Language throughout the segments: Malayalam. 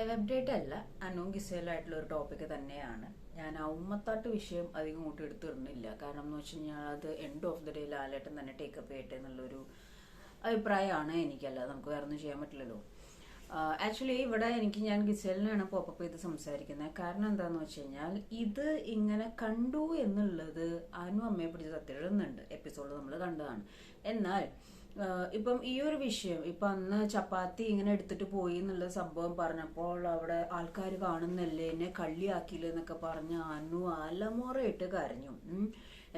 ലൈവ് അപ്ഡേറ്റ് അല്ല, അന്നും ഗിസേലായിട്ടുള്ള ഒരു ടോപ്പിക് തന്നെയാണ്. ഞാൻ ആ ഉമ്മത്താട്ട് വിഷയം അധികം കൂട്ടി എടുത്തിടുന്നില്ല. കാരണം എന്ന് വെച്ച് കഴിഞ്ഞാൽ അത് എൻഡ് ഓഫ് ദി ഡേ ലാലേട്ടൻ തന്നെ ടേക്കപ്പ് ചെയ്യട്ടെ എന്നുള്ളൊരു അഭിപ്രായമാണ് എനിക്കല്ലാതെ നമുക്ക് വേറെ ഒന്നും ചെയ്യാൻ പറ്റില്ലല്ലോ. ആക്ച്വലി ഇവിടെ ഞാൻ ഗിസേലിനാണ് പോപ്പപ്പ് ചെയ്ത് സംസാരിക്കുന്നത്. കാരണം എന്താന്ന് വെച്ച് കഴിഞ്ഞാൽ ഇത് ഇങ്ങനെ കണ്ടു എന്നുള്ളത് അനു അമ്മയെ പിടിച്ച് തത്തിടുന്നുണ്ട്. എപ്പിസോഡ് നമ്മൾ കണ്ടതാണ്. എന്നാൽ ഇപ്പം ഈ ഒരു വിഷയം ഇപ്പൊ അന്ന് ചപ്പാത്തി ഇങ്ങനെ എടുത്തിട്ട് പോയി എന്നുള്ള സംഭവം പറഞ്ഞപ്പോൾ അവിടെ ആൾക്കാർ കാണുന്നല്ലേ, എന്നെ കള്ളിയാക്കിയില്ല എന്നൊക്കെ പറഞ്ഞ് അനു അലമുറയിട്ട് കരഞ്ഞു.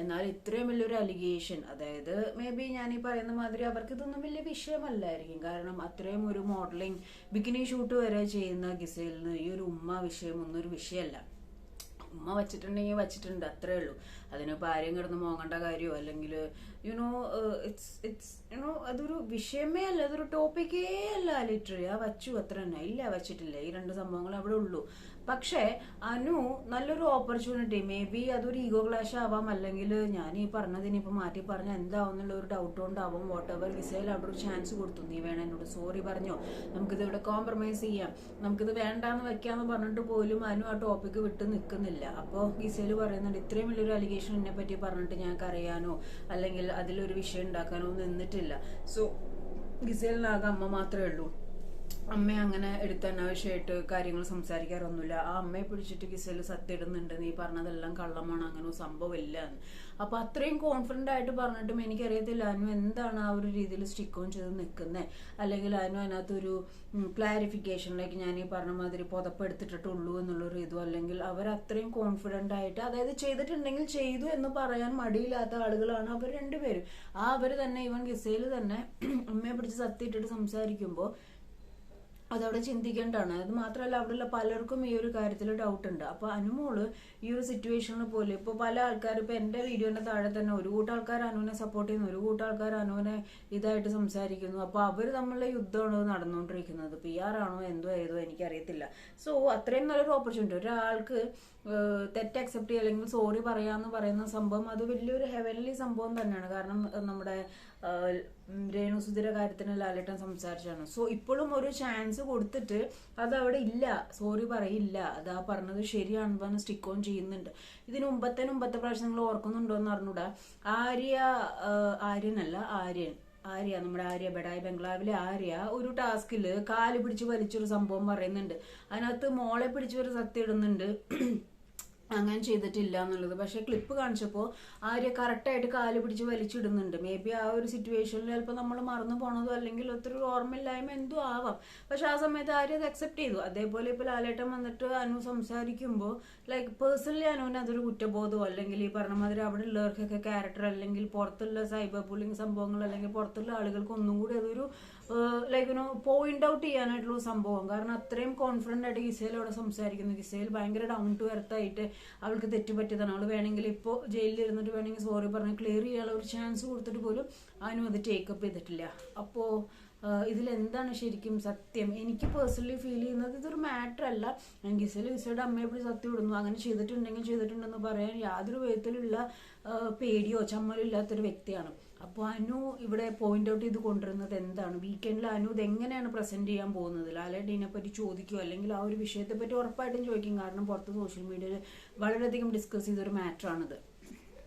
എന്നാൽ ഇത്രയും വലിയൊരു അലിഗേഷൻ, അതായത് മേ ബി ഞാൻ ഈ പറയുന്ന മാതിരി അവർക്ക് ഇതൊന്നും വലിയ വിഷയമല്ലായിരിക്കും. കാരണം അത്രയും ഒരു മോഡലിംഗ് ബിക്കിനി ഷൂട്ട് വരെ ചെയ്യുന്ന ഗിസേലിന് ഈ ഒരു ഉമ്മ വിഷയം ഒന്നും ഒരു വിഷയമല്ല. ഉമ്മ വച്ചിട്ടുണ്ടെങ്കിൽ വച്ചിട്ടുണ്ട്, അത്രേ ഉള്ളൂ. അതിനിപ്പോൾ ആരെയും കിടന്ന് മോങ്ങേണ്ട കാര്യമോ അല്ലെങ്കിൽ അതൊരു വിഷയമേ അല്ല, അതൊരു ടോപ്പിക്കേ അല്ല. ലിറ്ററലി വച്ചു അത്ര തന്നെ. ഇല്ല, വച്ചിട്ടില്ല. ഈ രണ്ട് സംഭവങ്ങൾ അവിടെ ഉള്ളൂ. പക്ഷേ അനു നല്ലൊരു ഓപ്പർച്യൂണിറ്റി, മേ ബി അതൊരു ഈഗോ ക്ലാഷ് ആവാം, അല്ലെങ്കിൽ ഞാൻ ഈ പറഞ്ഞതിനിപ്പോൾ മാറ്റി പറഞ്ഞാൽ എന്താവും എന്നുള്ള ഒരു ഡൗട്ട് കൊണ്ടാവും. വാട്ട് എവർ, ഗിസേൽ അവിടെ ഒരു ചാൻസ് കൊടുത്തു. നീ വേണം എന്നോട് സോറി പറഞ്ഞോ, നമുക്കിത് ഇവിടെ കോംപ്രമൈസ് ചെയ്യാം, നമുക്കിത് വേണ്ടാന്ന് വെക്കാന്ന് പറഞ്ഞിട്ട് പോലും അനു ആ ടോപ്പിക്ക് വിട്ട് നിൽക്കുന്നില്ല. അപ്പോൾ ഗിസേൽ പറയുന്നുണ്ട്, ഇത്രയും വലിയൊരു അലിഗേഷൻ എന്നെ പറ്റി പറഞ്ഞിട്ട് ഞങ്ങൾക്ക് അറിയാനോ അല്ലെങ്കിൽ അതിലൊരു വിഷയം ഉണ്ടാക്കാനോ നിന്നിട്ടില്ല. സോ ഗിസേലിനാകെ അമ്മ മാത്രമേ ഉള്ളൂ. അമ്മയെ അങ്ങനെ എടുത്ത് അനാവശ്യമായിട്ട് കാര്യങ്ങൾ സംസാരിക്കാറൊന്നുമില്ല. ആ അമ്മയെ പിടിച്ചിട്ട് ഗിസേൽ സത്യമിടുന്നുണ്ട്, നീ പറഞ്ഞതെല്ലാം കള്ളമാണ്, അങ്ങനെ സംഭവമില്ല എന്ന്. അപ്പൊ അത്രയും കോൺഫിഡന്റ് ആയിട്ട് പറഞ്ഞിട്ടും എനിക്കറിയത്തില്ല അനു എന്താണ് ആ ഒരു രീതിയിൽ സ്റ്റിക്ക് ഓൺ ചെയ്ത് നിൽക്കുന്നത്. അല്ലെങ്കിൽ അനു അതിനകത്തൊരു ക്ലാരിഫിക്കേഷനിലേക്ക് ഞാൻ ഈ പറഞ്ഞ മാതിരി പുതപ്പെടുത്തിട്ടുള്ളൂ എന്നുള്ളൊരു ഇതോ, അല്ലെങ്കിൽ അവർ അത്രയും കോൺഫിഡന്റ് ആയിട്ട്, അതായത് ചെയ്തിട്ടുണ്ടെങ്കിൽ ചെയ്തു എന്ന് പറയാൻ മടിയില്ലാത്ത ആളുകളാണ് അവർ രണ്ടുപേരും. അവർ തന്നെ, ഇവൻ ഗിസേൽ തന്നെ അമ്മയെ പിടിച്ച് സത്യമിട്ടിട്ട് സംസാരിക്കുമ്പോൾ അതവിടെ ചിന്തിക്കേണ്ടതാണ്. അത് മാത്രമല്ല, അവിടെയുള്ള പലർക്കും ഈ ഒരു കാര്യത്തിൽ ഡൗട്ട് ഉണ്ട്. അപ്പൊ അനുമോള് ഈ ഒരു സിറ്റുവേഷനിൽ പോലെ ഇപ്പൊ പല ആൾക്കാർ, ഇപ്പൊ എന്റെ വീഡിയോന്റെ താഴെ തന്നെ ഒരു കൂട്ടം ആൾക്കാർ അനുവിനെ സപ്പോർട്ട് ചെയ്യുന്നു, ഒരു കൂട്ടം ആൾക്കാർ അനുവിനെ ഇതായിട്ട് സംസാരിക്കുന്നു. അപ്പൊ അവര് തമ്മിലുള്ള യുദ്ധമാണ് നടന്നുകൊണ്ടിരിക്കുന്നത്. PR ആണോ എന്തോ ഏതോ എനിക്കറിയത്തില്ല. സോ അത്രയും നല്ലൊരു ഓപ്പർച്യൂണിറ്റി ഒരാൾക്ക് തെറ്റ് അക്സെപ്റ്റ് ചെയ്യുക അല്ലെങ്കിൽ സോറി പറയാന്ന് പറയുന്ന സംഭവം, അത് വലിയൊരു ഹെവൻലി സംഭവം തന്നെയാണ്. കാരണം നമ്മുടെ രേണുസുധിയുടെ കാര്യത്തിന് ലാലേട്ടൻ സംസാരിച്ചാണ്. സോ ഇപ്പോഴും ഒരു ചാൻസ് കൊടുത്തിട്ട് അത് അവിടെ ഇല്ല, സോറി പറയില്ല, അതാ പറഞ്ഞത് ശരിയാണെന്ന് പറഞ്ഞ് സ്റ്റിക്ക് ഓൺ ചെയ്യുന്നുണ്ട്. ഇതിന് മുമ്പത്തെ പ്രാവശ്യം നിങ്ങൾ ഓർക്കുന്നുണ്ടോ എന്ന് അറിഞ്ഞൂടാ, ആര്യ നമ്മുടെ ആര്യ ബഡായി ബംഗ്ലാവിലെ ആര്യ ഒരു ടാസ്കില് കാല് പിടിച്ച് വലിച്ചൊരു സംഭവം പറയുന്നുണ്ട്. അതിനകത്ത് മോളെ പിടിച്ചൊരു സത്യം ഇടുന്നുണ്ട്, അങ്ങനെ ചെയ്തിട്ടില്ല എന്നുള്ളത്. പക്ഷെ ക്ലിപ്പ് കാണിച്ചപ്പോൾ ആര്യ കറക്റ്റായിട്ട് കാല് പിടിച്ച് വലിച്ചിടുന്നുണ്ട്. മേ ബി ആ ഒരു സിറ്റുവേഷനിൽ ചിലപ്പോൾ നമ്മൾ മറന്നു പോണതോ അല്ലെങ്കിൽ ഒത്തിരി ഓർമ്മയില്ലായ്മ എന്തോ ആവാം. പക്ഷെ ആ സമയത്ത് ആര്യ അത് അക്സെപ്റ്റ് ചെയ്തു. അതേപോലെ ഇപ്പൊ ലാലേട്ടൻ വന്നിട്ട് അനു സംസാരിക്കുമ്പോൾ ലൈക്ക് പേഴ്സണലി അനുവിന് അതൊരു കുറ്റബോധമോ അല്ലെങ്കിൽ ഈ പറഞ്ഞ മാതിരി അവിടെ ഉള്ളവർക്കൊക്കെ ക്യാരക്ടർ അല്ലെങ്കിൽ പുറത്തുള്ള സൈബർ ബുള്ളിങ് സംഭവങ്ങൾ അല്ലെങ്കിൽ പുറത്തുള്ള ആളുകൾക്ക് ഒന്നും കൂടി അതൊരു ലൈക്ക് പോയിന്റ് ഔട്ട് ചെയ്യാനായിട്ടുള്ള സംഭവം. കാരണം അത്രയും കോൺഫിഡന്റ് ആയിട്ട് ഗിസേൽ അവിടെ സംസാരിക്കുന്നു. ഗിസേൽ ഭയങ്കര ഡൗൺ ടു എർത്ത് ആയിട്ട് അവൾക്ക് തെറ്റുപറ്റിയതാണ്, അവൾ വേണമെങ്കിൽ ഇപ്പോൾ ജയിലിൽ ഇരുന്നിട്ട് വേണമെങ്കിൽ സോറി പറഞ്ഞ് ക്ലിയർ ചെയ്യാനുള്ള ഒരു ചാൻസ് കൊടുത്തിട്ട് പോലും അതിനും അത് ടേക്കപ്പ് ചെയ്തിട്ടില്ല. അപ്പോ ഇതിലെന്താണ് ശരിക്കും സത്യം? എനിക്ക് പേഴ്സണലി ഫീൽ ചെയ്യുന്നത് ഇതൊരു മാറ്റർ അല്ല. ഗിസയുടെ അമ്മയെ പിടി സത്യം ഇടുന്നു, അങ്ങനെ ചെയ്തിട്ടുണ്ടെന്ന് പറയാൻ യാതൊരു വിധത്തിലുള്ള പേടിയോ ചമ്മലോ ഇല്ലാത്തൊരു വ്യക്തിയാണ്. അപ്പോൾ അനു ഇവിടെ പോയിന്റ് ഔട്ട് ചെയ്ത് കൊണ്ടുവരുന്നത് എന്താണ്? വീക്കെൻഡിൽ അനു ഇത് എങ്ങനെയാണ് പ്രസന്റ് ചെയ്യാൻ പോകുന്നത്? ലാലേട്ടനെ പറ്റി ചോദിക്കുമോ അല്ലെങ്കിൽ ആ ഒരു വിഷയത്തെ പറ്റി ഉറപ്പായിട്ടും ചോദിക്കും. കാരണം പുറത്ത് സോഷ്യൽ മീഡിയയിൽ വളരെയധികം ഡിസ്കസ് ചെയ്തൊരു മാറ്ററാണിത്.